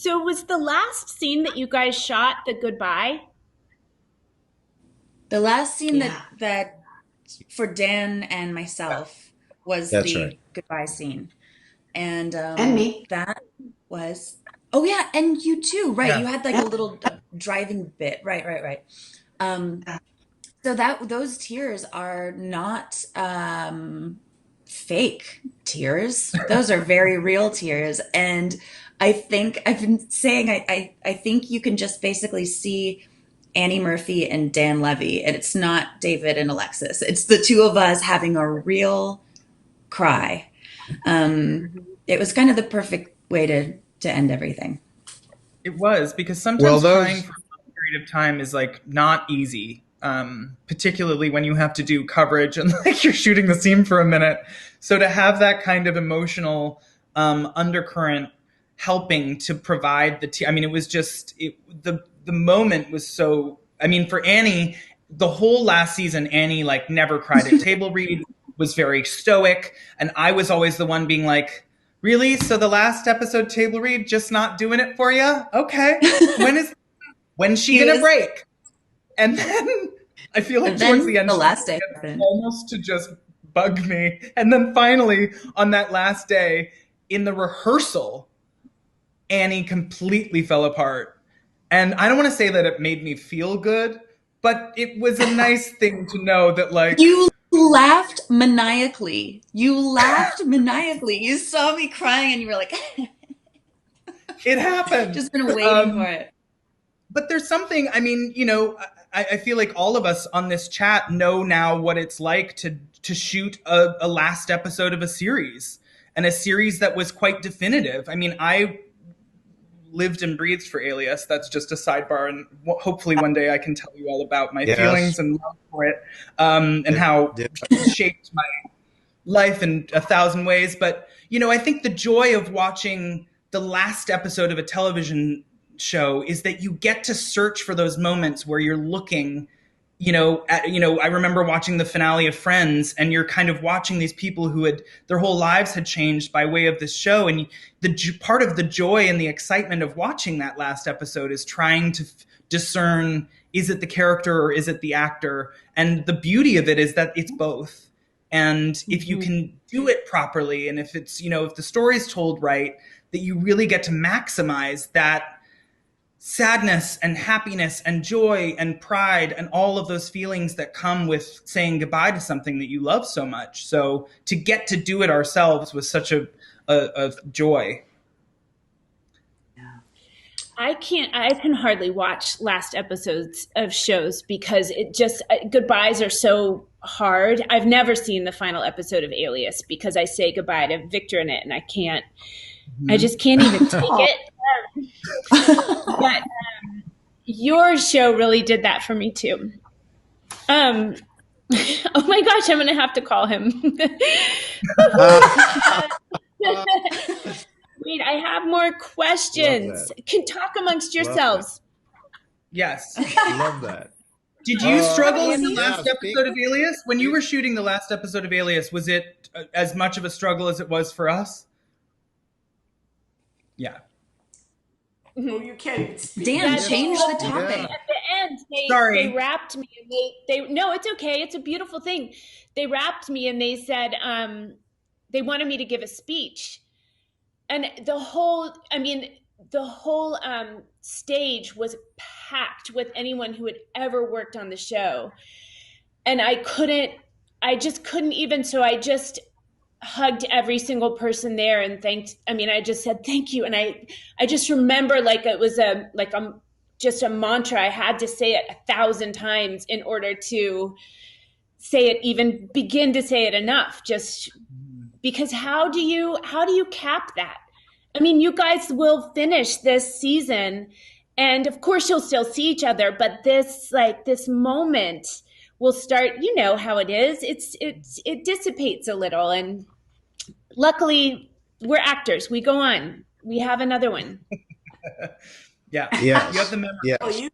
So was the last scene that you guys shot the goodbye? The last scene that Yeah. that for Dan and myself was That's right. the goodbye scene. And And me. that was, oh yeah, and you too, right? Yeah. You had like a Yeah. little driving bit. Right. Um, so that those tears are not fake tears. Those are very real tears. And I think I've been saying I think you can just basically see Annie Murphy and Dan Levy, and it's not David and Alexis. It's the two of us having a real cry. It was kind of the perfect way to end everything. It was because Well, sometimes crying those for a long period of time is like not easy, particularly when you have to do coverage and like you're shooting the scene for a minute. So to have that kind of emotional undercurrent helping to provide I mean, it was just the moment was so. I mean, for Annie, the whole last season, Annie like never cried at table read, was very stoic, and I was always the one being like, really? So the last episode table read just not doing it for you? Okay. When's she He gonna was, break? And then I feel like and towards the then end the she last day gets happened. almost to just bug me. And then finally on that last day in the rehearsal, Annie completely fell apart. And I don't want to say that it made me feel good, but it was a nice thing to know that like You laughed maniacally. You laughed maniacally. You saw me crying and you were like, it happened. just been waiting for Um, it. but there's something, I mean, I feel like all of us on this chat know now what it's like to shoot a last episode of a series, and a series that was quite definitive. I mean, I lived and breathed for Alias. That's just a sidebar, and hopefully one day I can tell you all about my yes, feelings and love for it, and did, how did it shaped my life in a thousand ways. But I think the joy of watching the last episode of a television show is that you get to search for those moments where you're looking, I remember watching the finale of Friends, and you're kind of watching these people who had their whole lives had changed by way of this show, and part of the joy and the excitement of watching that last episode is trying to discern, is it the character or is it the actor? And the beauty of it is that it's both. And if you Mhm. can do it properly, and if it's, if the story's told right, that you really get to maximize that sadness and happiness and joy and pride and all of those feelings that come with saying goodbye to something that you love so much. So to get to do it ourselves was such a joy. I can hardly watch last episodes of shows because it just goodbyes are so hard. I've never seen the final episode of Alias because I say goodbye to Victor in it and I Mhm. just can't even take Oh. it. But your show really did that for me too. Um, oh my gosh, I'm gonna have to call him. Wait, I have more love questions. that. Can talk amongst Love that. yourselves. Yes. Love that. Did you struggle in the Andy? Yeah. last episode of Alias? When you were shooting the last episode of Alias, was it as much of a struggle as it was for us? Yeah. Oh, you can't even speak. Dan, Yeah, change the topic. Yeah. at the end they Sorry. wrapped me and they no, it's okay, it's a beautiful thing. They wrapped me and they said they wanted me to give a speech, and the whole stage was packed with anyone who had ever worked on the show, and I just couldn't even, so I just hugged every single person there and I just said thank you, and I just remember like it was just a mantra. I had to say it 1,000 times in order to say it, even begin to say it enough, just because how do you cap that? I mean, you guys will finish this season, and of course you'll still see each other, but this moment will start, you know how it is. It dissipates a little, and luckily we're actors. We go on. We have another one. Yeah. You have Yes. the memory. Oh, Yes. you